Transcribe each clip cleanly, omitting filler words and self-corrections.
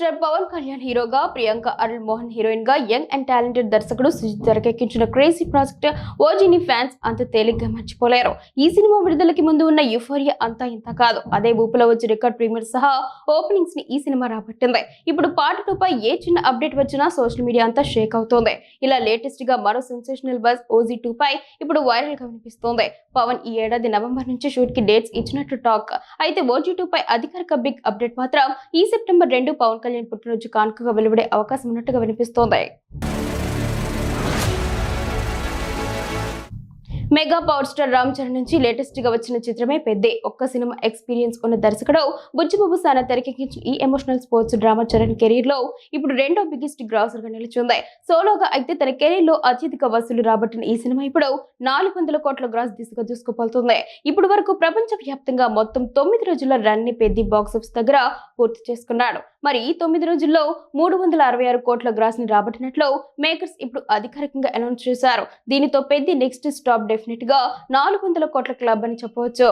Star Pawan Kalyan హీరోగా, Priyanka Arul Mohan heroine గా young and talented దర్శకుడు సుజిత్ తెరకెక్కించిన క్రేజీ ప్రాజెక్ట్ ఓజీని ఫ్యాన్స్ అంత తేలిగ్గా మర్చిపోలేరు. ఈ సినిమా విడుదలకి ముందు ఉన్న యూఫోరియా అంతా ఇంత కాదు. అదే ఊపులో వచ్చి రికార్డ్ ప్రీమియర్ సహా ఓపెనింగ్స్ ని ఈ సినిమా రాబట్టింది. ఇప్పుడు పార్ట్ 2 పై ఏ చిన్న అప్డేట్ వచ్చినా సోషల్ మీడియా అంతా షేక్ అవుతోంది. ఇలా లేటెస్ట్ గా మరో సెన్సేషనల్ బజ్ ఓజీ 2 పై ఇప్పుడు వైరల్ గా వినిపిస్తోంది. పవన్ ఈ ఏడాది నవంబర్ నుంచి షూట్ కి డేట్స్ ఇచ్చినట్లు టాక్. అయితే ఓజీ 2 పై అధికారిక బిగ్ అప్డేట్ మాత్రం ఈ సెప్టెంబర్ 2 పవన్ కళ్యాణ్ పుట్టినరోజు కానుకగా వెలువడే అవకాశం ఉన్నట్టుగా వినిపిస్తోంది. Mega power star Ram Charan నుంచి లేటెస్ట్ గా వచ్చిన చిత్రమే పెద్దే. ఒక్క సినిమా ఎక్స్పీరియన్స్ ఉన్న దర్శకుడు బుచ్చిబాబు సానా తెరకెక్కించిన ఈ emotional sports drama Charan career లో ఇప్పుడు రెండో బిగ్గెస్ట్ గ్రాసర్ గా నిలిచింది. సోలోగా అయితే తన కెరీర్ లో అత్యధిక వసూలు రాబట్టిన ఈ సినిమా ఇప్పుడు 400 కోట్ల గ్రాస్ దిశగా దూసుకుపోతుంది. ఇప్పుడు వరకు ప్రపంచ వ్యాప్తంగా మొత్తం 9 రోజుల రన్ ని పెద్ది బాక్సాఫీస్ దగ్గర పూర్తి చేసుకున్నాడు. మరి ఈ 9 రోజుల్లో 366 కోట్ల గ్రాస్ ని రాబట్టినట్లు మేకర్స్ ఇప్పుడు అధికారికంగా అనౌన్స్ చేశారు. దీనితో పెద్ది నెక్స్ట్ స్టాప్ డెఫినెట్ గా 400 కోట్ల క్లబ్ అని చెప్పవచ్చు.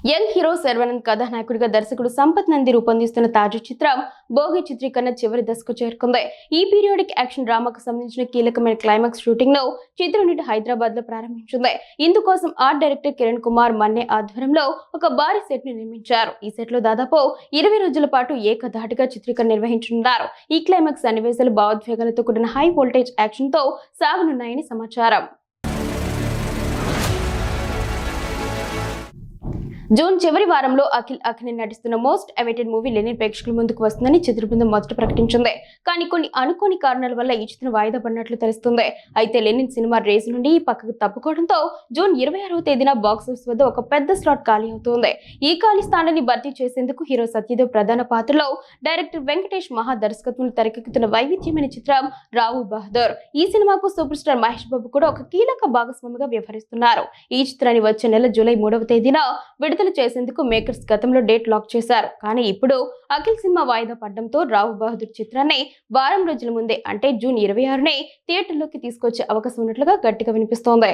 యంగ్ హీరో శర్వానంద్ కథానాయకుడిగా దర్శకుడు సంపత్ నంది రూపొందిస్తున్న తాజా చిత్రం భోగి చిత్రీకరణ చివరి దశకు చేరుకుంది. ఈ పీరియాడిక్ యాక్షన్ డ్రామాకు సంబంధించిన కీలకమైన క్లైమాక్స్ షూటింగ్ ను చిత్రం నుండి హైదరాబాద్ లో ప్రారంభించింది. ఇందుకోసం ఆర్ట్ డైరెక్టర్ కిరణ్ కుమార్ మన్నే ఆధ్వర్యంలో ఒక భారీ సెట్ ని నిర్మించారు. ఈ సెట్ లో దాదాపు 20 రోజుల పాటు ఏకధాటిగా చిత్రీకరణ నిర్వహించనున్నారు. ఈ క్లైమాక్స్ సన్నివేశాలు భావోద్వేగాలతో కూడిన హై వోల్టేజ్ యాక్షన్ తో సాగనున్నాయని సమాచారం. జూన్ చివరి వారంలో అఖిల్ అఖిల్ నటిస్తున్న మోస్ట్ అవైటెడ్ మూవీ లెనిన్ ప్రేక్షకుల ముందుకు వస్తుందని చిత్ర బృందం మొదట ప్రకటించింది. కానీ కొన్ని అనుకోని కారణాల వల్ల ఈ చిత్రం వాయిదా పడినట్లు తెలుస్తుంది. అయితే లెనిన్ సినిమా రేసు నుండి పక్కకు తప్పుకోవడంతో జూన్ 26వ తేదీన బాక్సాఫీస్ వద్ద ఒక పెద్ద స్లాట్ ఖాళీ అవుతుంది. ఈ ఖాళీ స్థానాన్ని భర్తీ చేసేందుకు హీరో సత్యదేవ్ ప్రధాన పాత్రలో, డైరెక్టర్ వెంకటేష్ మహా దర్శకత్వంలో తెరకెక్కుతున్న వైవిధ్యమైన చిత్రం రావు బహదూర్. ఈ సినిమాకు సూపర్ స్టార్ మహేష్ బాబు కూడా ఒక కీలక భాగస్వామిగా వ్యవహరిస్తున్నారు. ఈ చిత్రాన్ని వచ్చే నెల జూలై 3వ తేదీన విడుదల చేసేందుకు మేకర్స్ గతంలో డేట్ లాక్ చేశారు. కానీ ఇప్పుడు అఖిల్ సినిమా వాయిదా పడడంతో రావు బహదూర్ చిత్రాన్ని వారం రోజుల ముందే అంటే జూన్ 26నే థియేటర్లోకి తీసుకొచ్చే అవకాశం ఉన్నట్లుగా గట్టిగా వినిపిస్తోంది.